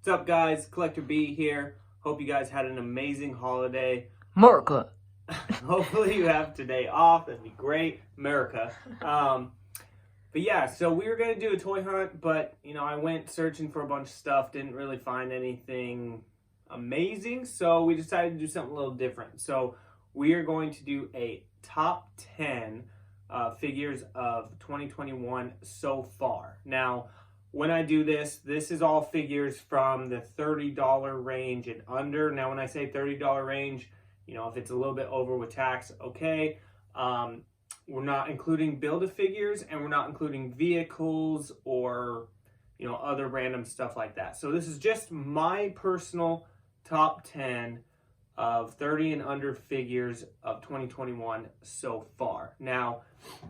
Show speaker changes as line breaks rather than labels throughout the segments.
What's up, guys? Collector B here. Hope you guys had an amazing holiday.
America.
Hopefully you have today off. That'd be great. America. But yeah, so we were going to do a toy hunt, but, I went searching for a bunch of stuff, didn't really find anything amazing, so we decided to do something a little different. So we are going to do a top 10 figures of 2021 so far. Now, when I do this is all figures from the $30 range and under. Now, when I say $30 range, if it's a little bit over with tax, okay. We're not including Build-A-Figures, and we're not including vehicles or, other random stuff like that. So this is just my personal top 10 of 30 and under figures of 2021 so far. Now,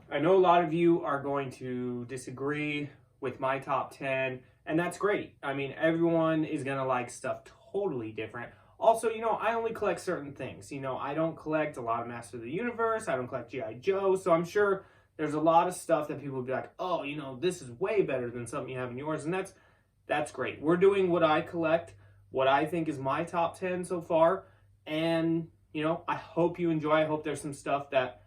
I know a lot of you are going to disagree with my top 10, and that's great. I mean, everyone is going to like stuff totally different. Also, I only collect certain things. I don't collect a lot of Master of the Universe. I don't collect G.I. Joe. So I'm sure there's a lot of stuff that people will be like, oh, this is way better than something you have in yours. And that's great. We're doing what I collect, what I think is my top 10 so far. And, I hope you enjoy. I hope there's some stuff that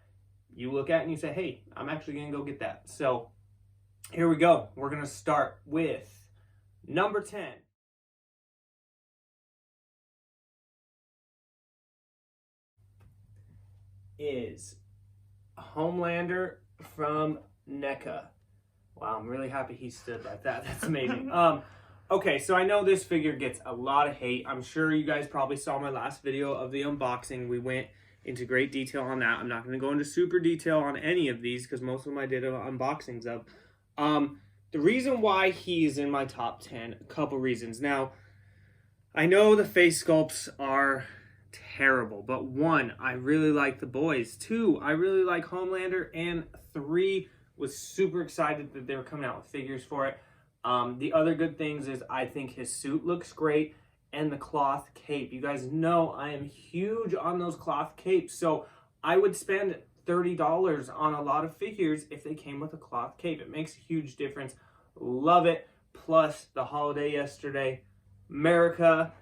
you look at and you say, hey, I'm actually going to go get that. So here we go. We're going to start with number 10. Is Homelander from NECA. Wow, I'm really happy he stood like that. That's amazing. Okay, so I know this figure gets a lot of hate. I'm sure you guys probably saw my last video of the unboxing. We went into great detail on that. I'm not going to go into super detail on any of these because most of them I did unboxings of. The reason why he's in my top 10, a couple reasons. Now, I know the face sculpts are terrible, but 1, I really like the boys. 2, I really like Homelander, and 3, was super excited that they were coming out with figures for it. The other good things is I think his suit looks great, and the cloth cape. You guys know I am huge on those cloth capes, so I would spend $30 on a lot of figures if they came with a cloth cape. It makes a huge difference. Love it. Plus the holiday yesterday, America.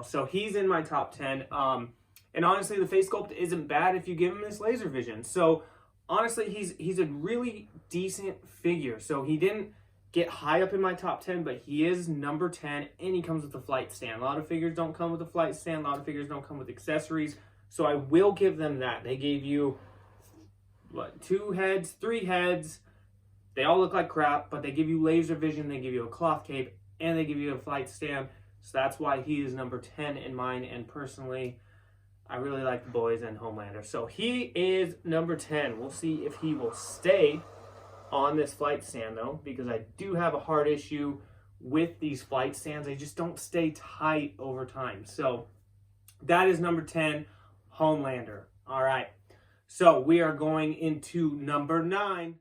So he's in my top 10. And honestly, the face sculpt isn't bad if you give him this laser vision. So honestly, he's a really decent figure. So he didn't get high up in my top 10, but he is number 10, and he comes with a flight stand. A lot of figures don't come with a flight stand. A lot of figures don't come with accessories. So I will give them that. They gave you, 2 heads, 3 heads. They all look like crap, but they give you laser vision, they give you a cloth cape, and they give you a flight stand. So that's why he is number 10 in mine. And personally, I really like the boys and Homelander. So he is number 10. We'll see if he will stay on this flight stand, though, because I do have a hard issue with these flight stands. They just don't stay tight over time. So that is number 10, Homelander. All right. So we are going into number 9.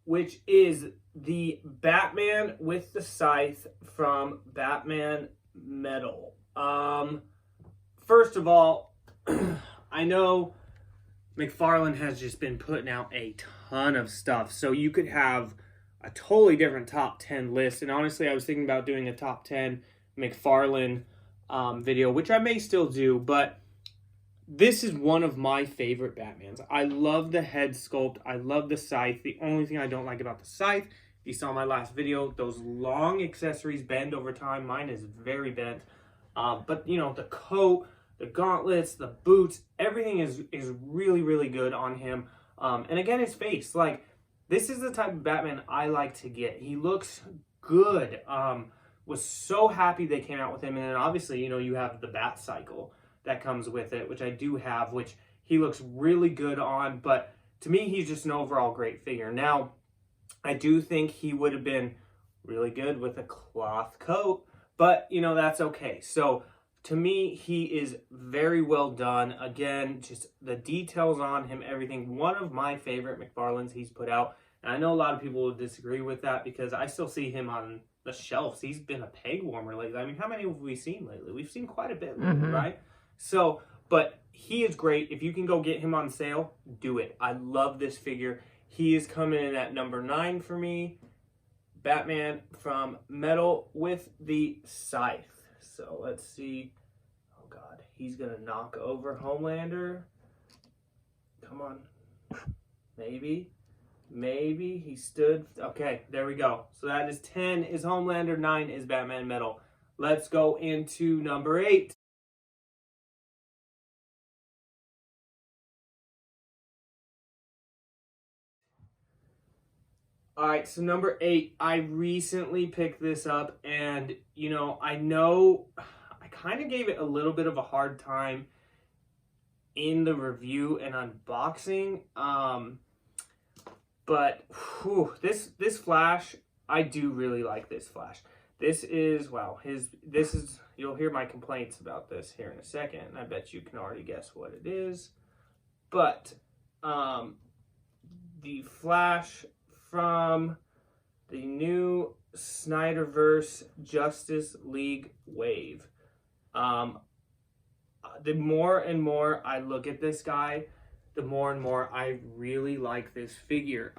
Which is the Batman with the scythe from Batman Metal. First of all, I know Mcfarlane has just been putting out a ton of stuff, so you could have a totally different top 10 list. And honestly, I was thinking about doing a top 10 Mcfarlane video, which I may still do, but this is one of my favorite Batmans. I love the head sculpt. I love the scythe. The only thing I don't like about the scythe, if you saw my last video, those long accessories bend over time. Mine is very bent. But, the coat, the gauntlets, the boots, everything is really, really good on him. And again, his face. This is the type of Batman I like to get. He looks good. Was so happy they came out with him. And then obviously, you have the Bat Cycle that comes with it, which I do have, which he looks really good on. But to me, he's just an overall great figure. Now, I do think he would have been really good with a cloth coat, but, that's okay. So to me, he is very well done. Again, just the details on him, everything. One of my favorite McFarlanes he's put out. And I know a lot of people will disagree with that because I still see him on the shelves. He's been a peg warmer lately. I mean, how many have we seen lately? We've seen quite a bit lately, right? So, but he is great. If you can go get him on sale, do it. I love this figure. He is coming in at number 9 for me. Batman from Metal with the Scythe. So let's see. Oh God, he's gonna knock over Homelander. Come on. Maybe he stood. Okay, there we go. So that is 10 is Homelander, 9 is Batman Metal. Let's go into number 8. All right, so number 8, I recently picked this up, and I know I kind of gave it a little bit of a hard time in the review and unboxing. But this Flash, I do really like this Flash. This is, wow, you'll hear my complaints about this here in a second, and I bet you can already guess what it is. But the Flash from the new Snyderverse Justice League wave. The more and more I look at this guy, the more and more I really like this figure.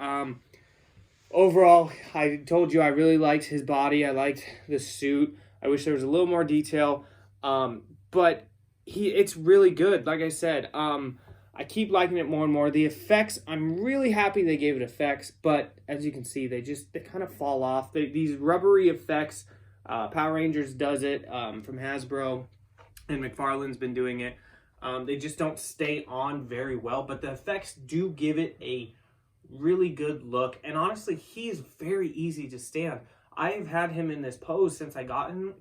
Overall, I told you I really liked his body. I liked the suit. I wish there was a little more detail. But it's really good. Like I said, I keep liking it more and more. The effects, I'm really happy they gave it effects, but as you can see, they kind of fall off. These rubbery effects, Power Rangers does it from Hasbro, and Mcfarlane's been doing it. They just don't stay on very well, but the effects do give it a really good look. And honestly, he is very easy to stand. I've had him in this pose since I got him,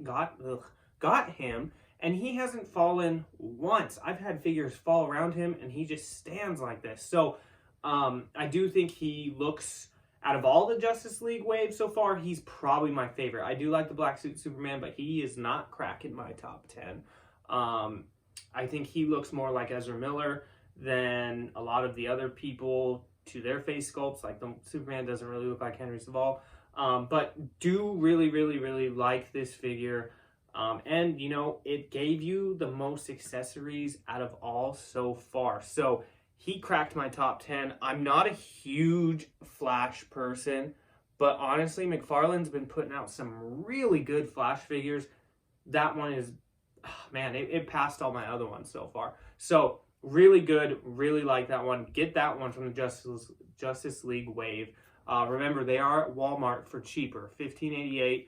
and he hasn't fallen once. I've had figures fall around him, and he just stands like this. So I do think he looks, out of all the Justice League waves so far, he's probably my favorite. I do like the Black Suit Superman, but he is not cracking my top 10. I think he looks more like Ezra Miller than a lot of the other people to their face sculpts. Like the Superman doesn't really look like Henry Cavill. But do really, really, really like this figure. And, it gave you the most accessories out of all so far. So he cracked my top 10. I'm not a huge Flash person, but honestly, McFarlane's been putting out some really good Flash figures. That one is, man, it passed all my other ones so far. So really good. Really like that one. Get that one from the Justice League wave. Remember, they are at Walmart for cheaper, $15.88.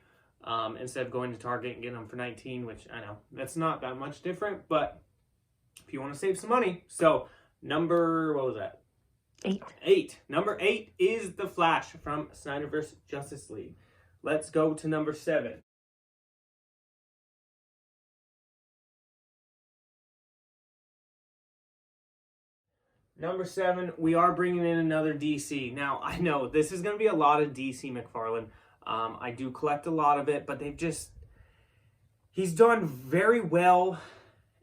Instead of going to Target and getting them for $19, which I know that's not that much different, but if you want to save some money. So number, what was that? 8. Number 8 is the Flash from Snyderverse Justice League. Let's go to number 7. Number 7, we are bringing in another DC. Now, I know this is going to be a lot of DC McFarlane. I do collect a lot of it, but he's done very well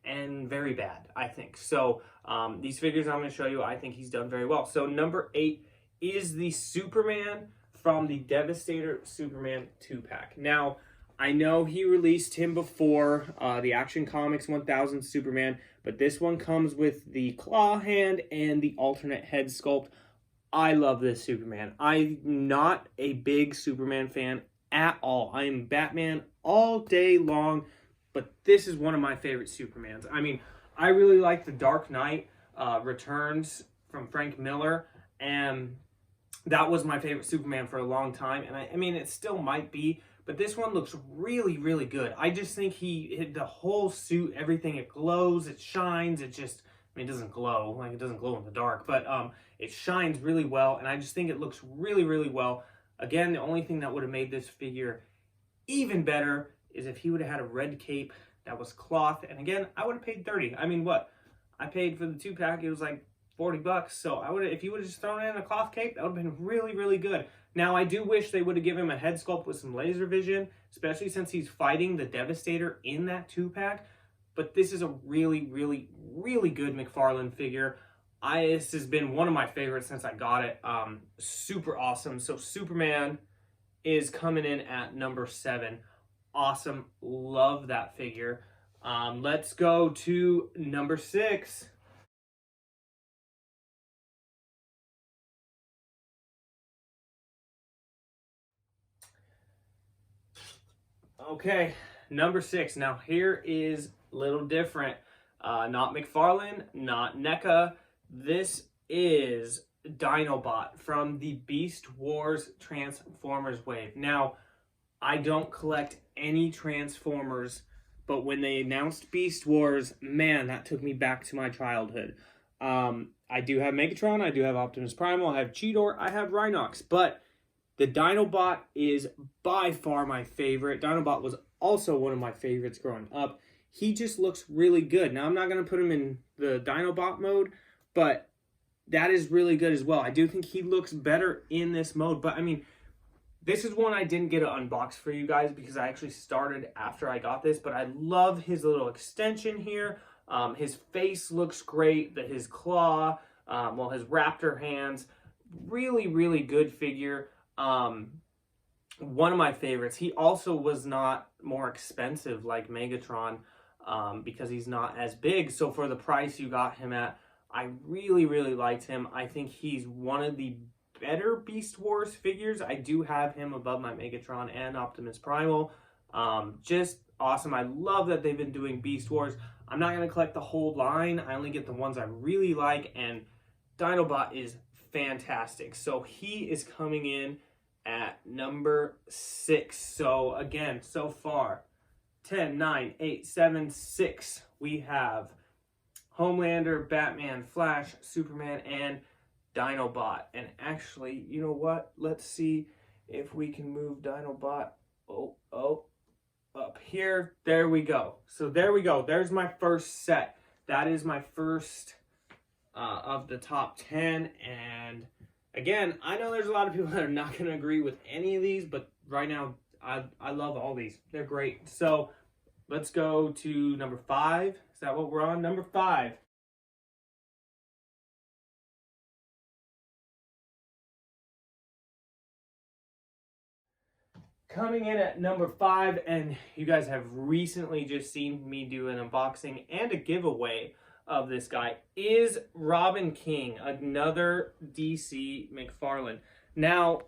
and very bad, I think. So these figures I'm going to show you, I think he's done very well. So number 8 is the Superman from the Devastator Superman 2-pack. Now, I know he released him before, the Action Comics 1000 Superman, but this one comes with the claw hand and the alternate head sculpt. I love this Superman. I'm not a big Superman fan at all. I am Batman all day long, but this is one of my favorite Supermans. I mean, I really like the Dark Knight Returns from Frank Miller, and that was my favorite Superman for a long time, and I mean, it still might be, but this one looks really, really good. I just think the whole suit, everything, it glows, it shines, it just, I mean, it doesn't glow, like it doesn't glow in the dark, but it shines really well, and I just think it looks really, really well. Again, the only thing that would have made this figure even better is if he would have had a red cape that was cloth, and again, I would have paid $30. I mean, what? I paid for the 2-pack, it was like $40, so if you would have just thrown in a cloth cape, that would have been really, really good. Now, I do wish they would have given him a head sculpt with some laser vision, especially since he's fighting the Devastator in that 2-pack, but this is a really, really, really good McFarlane figure. This has been one of my favorites since I got it. Super awesome. So Superman is coming in at number 7. Awesome. Love that figure. Let's go to number 6. Okay, number 6. Now here is a little different. Not Mcfarlane, not NECA. This is Dinobot from the Beast Wars Transformers wave. Now, I don't collect any Transformers, but when they announced Beast Wars, man, that took me back to my childhood. I do have Megatron, I do have Optimus Primal, I have Cheetor, I have Rhinox, but the Dinobot is by far my favorite. Dinobot was also one of my favorites growing up. He just looks really good. Now, I'm not going to put him in the Dinobot mode, but that is really good as well. I do think he looks better in this mode, but I mean, this is one I didn't get to unbox for you guys because I actually started after I got this, but I love his little extension here. His face looks great, his claw, his raptor hands. Really, really good figure. One of my favorites. He also was not more expensive like Megatron because he's not as big. So for the price you got him at, I really, really liked him. I think he's one of the better Beast Wars figures. I do have him above my Megatron and Optimus Primal. Just awesome. I love that they've been doing Beast Wars. I'm not going to collect the whole line. I only get the ones I really like, and Dinobot is fantastic. So he is coming in at number 6. So again, so far, 10, 9, 8, 7, 6. We have Homelander, Batman, Flash, Superman, and Dinobot. And actually, you know what? Let's see if we can move Dinobot. Up here. There we go. So there we go. There's my first set. That is my first of the top 10. And again, I know there's a lot of people that are not going to agree with any of these, but right now, I love all these. They're great. So let's go to number 5. Is that what we're on? Number 5. Coming in at number 5, and you guys have recently just seen me do an unboxing and a giveaway of this guy, is Robin King, another DC Mcfarlane. Now,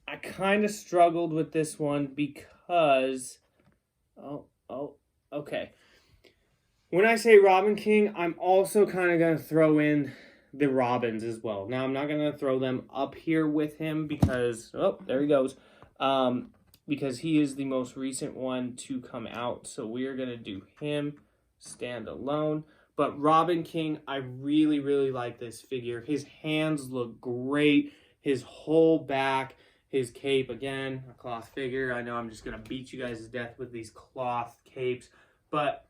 I kind of struggled with this one because, okay. When I say Robin King, I'm also kind of going to throw in the Robins as well. Now, I'm not going to throw them up here with him because, there he goes. Because he is the most recent one to come out. So we are going to do him stand alone. But Robin King, I really, really like this figure. His hands look great. His whole back, his cape, again, a cloth figure. I know I'm just going to beat you guys to death with these cloth capes. But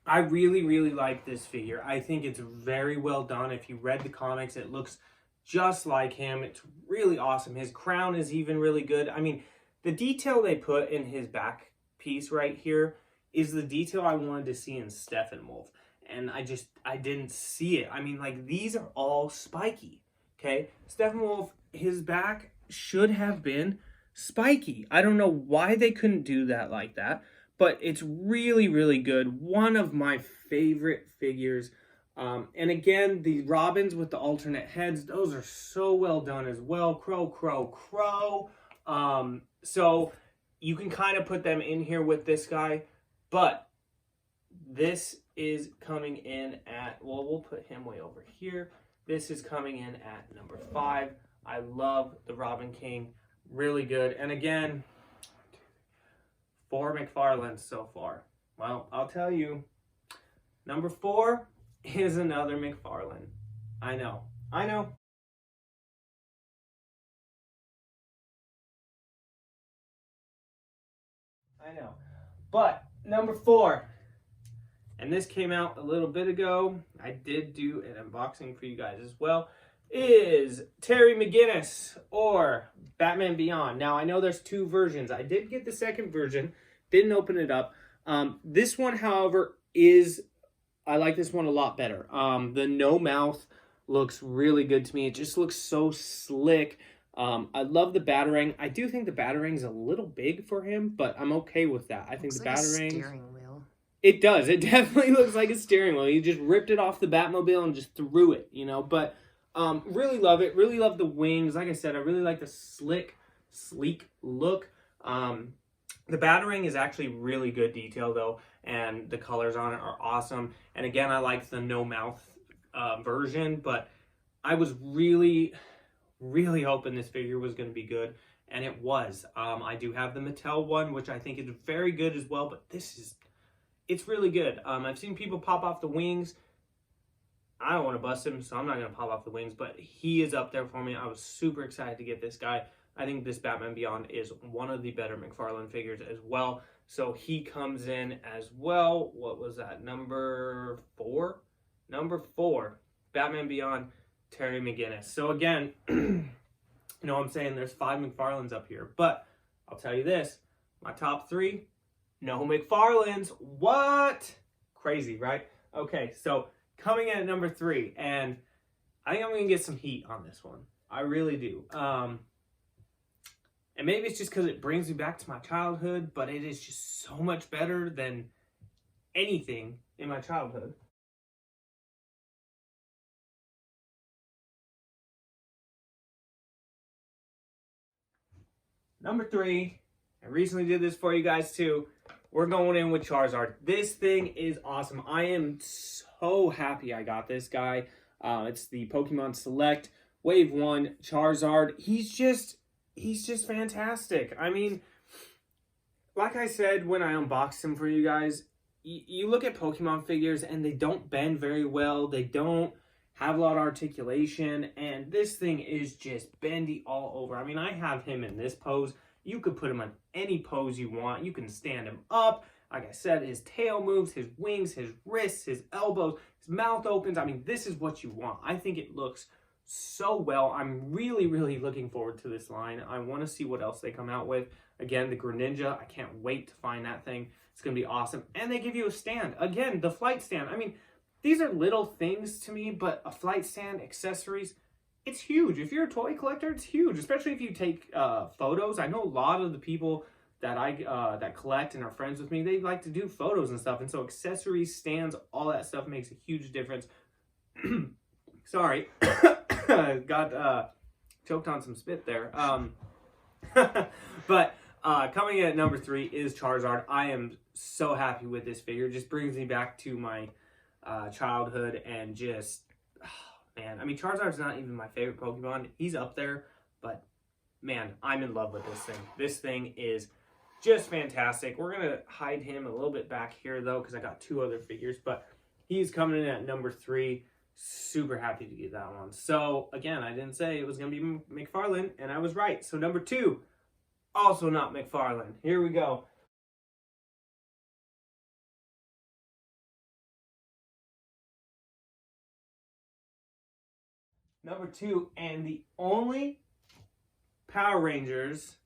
I really, really like this figure. I think it's very well done. If you read the comics, it looks just like him. It's really awesome. His crown is even really good. I mean, the detail they put in his back piece right here is the detail I wanted to see in Steppenwolf. And I didn't see it. I mean, like, these are all spiky, okay? Steppenwolf, his back should have been spiky. I don't know why they couldn't do that like that, but it's really, really good. One of my favorite figures. And again, the Robins with the alternate heads, those are so well done as well. Crow, crow, crow. So you can kind of put them in here with this guy, but this is coming in at, well, we'll put him way over here. This is coming in at number 5. I love the Robin King. Really good. And again, 4 McFarlanes so far. Well, I'll tell you, number 4 is another McFarlane. I know. But number 4, and this came out a little bit ago, I did do an unboxing for you guys as well, is Terry McGinnis or Batman Beyond. Now, I know there's 2 versions. I did get the second version, didn't open it up. This one, however, I like this one a lot better. The no mouth looks really good to me. It just looks so slick. I love the Batarang. I do think the Batarang's a little big for him, but I'm okay with that. I think the Batarang...
steering wheel.
It does. It definitely looks like a steering wheel. He just ripped it off the Batmobile and just threw it, you know. But really love it. Really love the wings. Like I said, I really like the sleek look. The Batarang is actually really good detail, though, and the colors on it are awesome. And again, I like the no mouth version, but I was really hoping this figure was going to be good, and it was. I do have the Mattel one, which I think is very good as well, but it's really good. I've seen people pop off the wings. I don't want to bust him, so I'm not going to pop off the wings, but he is up there for me. I was super excited to get this guy. I think this Batman Beyond is one of the better McFarlane figures as well. So he comes in as well. What was that? Number 4? Number 4. Batman Beyond, Terry McGinnis. So again, you know what I'm saying? There's 5 McFarlanes up here. But I'll tell you this. My top 3, no McFarlanes. What? Crazy, right? Okay, so coming in at number 3. And I think I'm going to get some heat on this one. I really do. And maybe it's just because it brings me back to my childhood, but it is just so much better than anything in my childhood. Number 3, I recently did this for you guys too. We're going in with Charizard. This thing is awesome. I am so happy I got this guy. It's the Pokemon Select Wave 1 Charizard. He's just fantastic. I mean, like I said when I unboxed him for you guys, you look at Pokemon figures and they don't bend very well. They don't have a lot of articulation, and this thing is just bendy all over. I mean, I have him in this pose. You could put him on any pose you want. You can stand him up. Like I said, his tail moves, his wings, his wrists, his elbows, his mouth opens. I mean, this is what you want. I think it looks so well. I'm really looking forward to this line. I want to see what else they come out with. Again, the Greninja, I can't wait to find that thing. It's going to be awesome. And they give you a stand. Again, the flight stand. I mean, these are little things to me, but a flight stand, accessories, it's huge. If you're a toy collector, it's huge, especially if you take photos. I know a lot of the people that that collect and are friends with me, they like to do photos and stuff. And so accessories, stands, all that stuff makes a huge difference. Sorry. Got choked on some spit there. But coming in at number 3 is Charizard. I am so happy with this figure. It just brings me back to my childhood, and just, man, I mean, Charizard's not even my favorite Pokemon. He's up there, but man, I'm in love with this thing. This thing is just fantastic. We're going to hide him a little bit back here, though, because I got 2 other figures, but he's coming in at number 3. Super happy to get that one. So, again, I didn't say it was going to be McFarlane, and I was right. So, number 2, also not McFarlane. Here we go. Number 2, and the only Power Rangers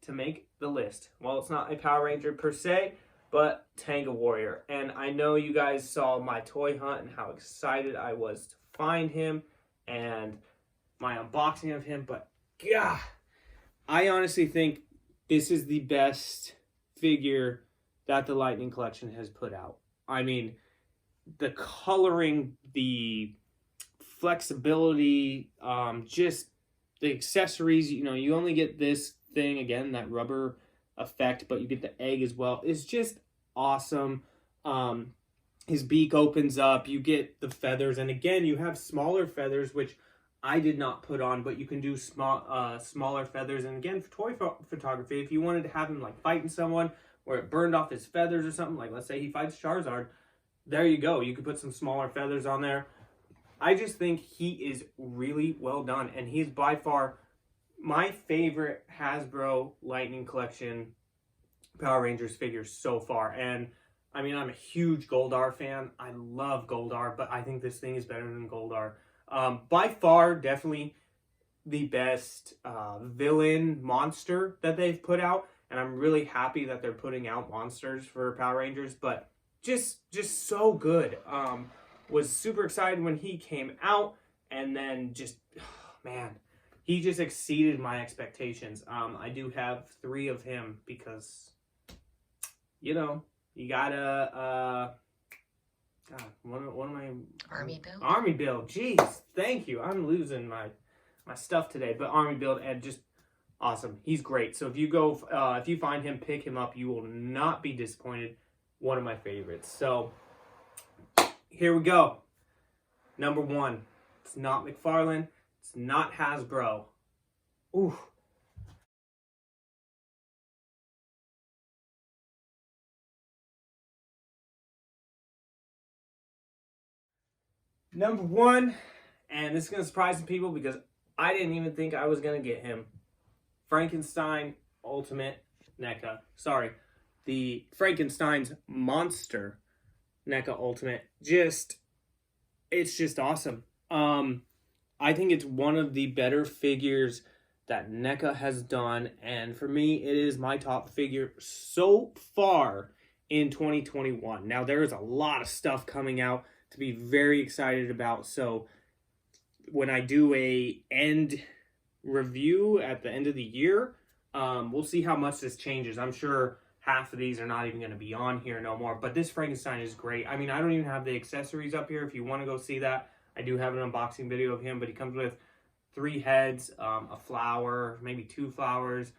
to make the list. Well, it's not a Power Ranger per se, but Tango Warrior. And I know you guys saw my toy hunt and how excited I was to find him and my unboxing of him, but God, I honestly think this is the best figure that the Lightning Collection has put out. I mean, the coloring, the flexibility, just the accessories, you know, you only get this thing, again, that rubber effect, but you get the egg as well. It's just awesome. His beak opens up, you get the feathers, and again, you have smaller feathers, which I did not put on, but you can do smaller feathers. And again, for toy photography, if you wanted to have him like fighting someone where it burned off his feathers or something, like let's say he fights Charizard, there you go. You could put some smaller feathers on there. I just think he is really well done, and he's by far my favorite Hasbro Lightning Collection Power Rangers figure so far. And I mean, I'm a huge Goldar fan. I love Goldar, but I think this thing is better than Goldar. By far, definitely the best villain monster that they've put out, and I'm really happy that they're putting out monsters for Power Rangers, but just so good. Was super excited when he came out, and then just, man, he just exceeded my expectations. I do have 3 of him because, you know, you gotta, God, what am I?
Army build?
Army build. Jeez, thank you. I'm losing my stuff today. But army build, and just awesome. He's great. So if you go, if you find him, pick him up. You will not be disappointed. One of my favorites. So here we go. Number 1. It's not Mcfarlane. It's not Hasbro. Ooh. Number 1, and this is going to surprise some people because I didn't even think I was going to get him. Frankenstein Ultimate NECA. Sorry. The Frankenstein's Monster NECA Ultimate. It's just awesome. I think it's one of the better figures that NECA has done, and for me, it is my top figure so far in 2021. Now, there is a lot of stuff coming out to be very excited about, so when I do a end review at the end of the year, we'll see how much this changes. I'm sure half of these are not even going to be on here no more, but this Frankenstein is great. I mean, I don't even have the accessories up here. If you want to go see that, I do have an unboxing video of him, but he comes with 3 heads, a flower, maybe 2 flowers,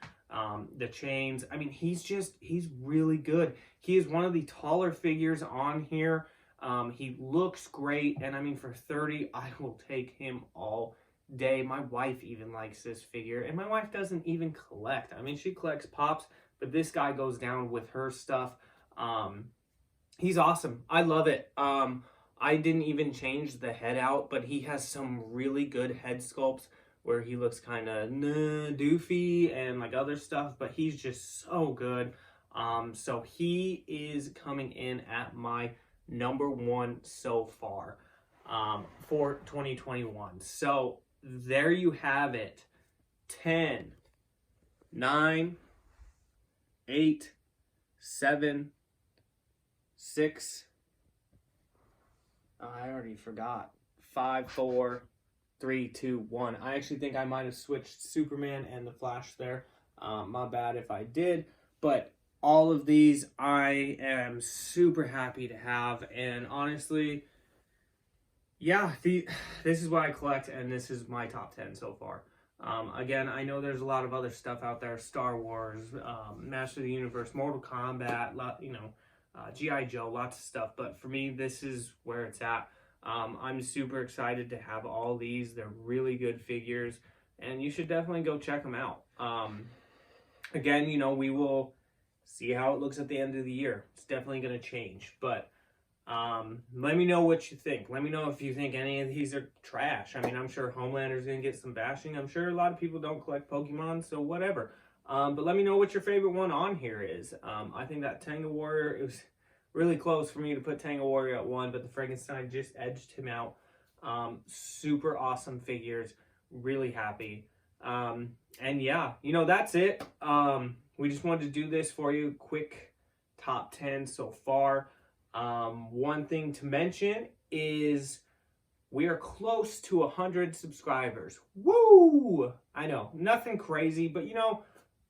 the chains. I mean, he's really good. He is one of the taller figures on here. He looks great, and I mean, for $30, I will take him all day. My wife even likes this figure, and my wife doesn't even collect. I mean, she collects Pops, but this guy goes down with her stuff. He's awesome. I love it. I didn't even change the head out, but he has some really good head sculpts where he looks kind of doofy and like other stuff, but he's just so good. So he is coming in at my number 1 so far for 2021. So there you have it. 10, 9, 8, 7, 6. I already forgot. 5, 4, 3, 2, 1. I actually think I might have switched Superman and the Flash there. My bad if I did. But all of these I am super happy to have. And honestly, yeah, this is what I collect, and this is my top 10 so far. Again, I know there's a lot of other stuff out there. Star Wars, Master of the Universe, Mortal Kombat, G.I. Joe, lots of stuff. But for me, this is where it's at. I'm super excited to have all these. They're really good figures, and you should definitely go check them out. Again, we will see how it looks at the end of the year. It's definitely going to change, but let me know what you think. Let me know if you think any of these are trash. I mean, I'm sure Homelander's going to get some bashing. I'm sure a lot of people don't collect Pokemon, so whatever. But let me know what your favorite one on here is. I think that Tango Warrior, it was really close for me to put Tango Warrior at 1, but the Frankenstein just edged him out. Super awesome figures. Really happy. And yeah, that's it. We just wanted to do this for you. Quick top 10 so far. One thing to mention is we are close to 100 subscribers. Woo! I know, nothing crazy, but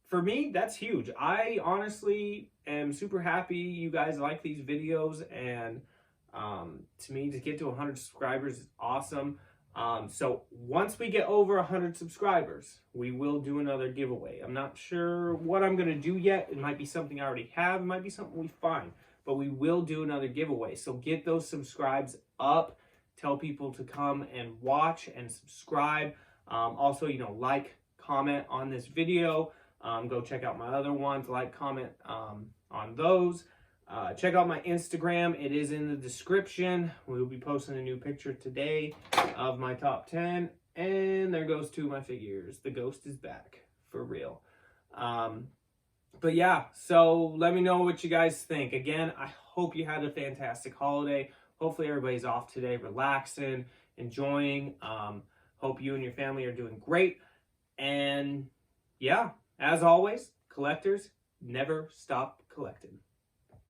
for me, that's huge. I honestly am super happy you guys like these videos, and to me, to get to 100 subscribers is awesome. So once we get over 100 subscribers, we will do another giveaway. I'm not sure what I'm going to do yet. It might be something I already have. It might be something we find. But we will do another giveaway. So get those subscribes up. Tell people to come and watch and subscribe. Also, like, comment on this video. Go check out my other ones. Like, comment on those. Check out my Instagram. It is in the description. We'll be posting a new picture today of my top 10. And there goes 2 of my figures. The ghost is back. For real. But yeah, so let me know what you guys think. Again, I hope you had a fantastic holiday. Hopefully everybody's off today, relaxing, enjoying. Hope you and your family are doing great. And yeah, as always, collectors, never stop collecting.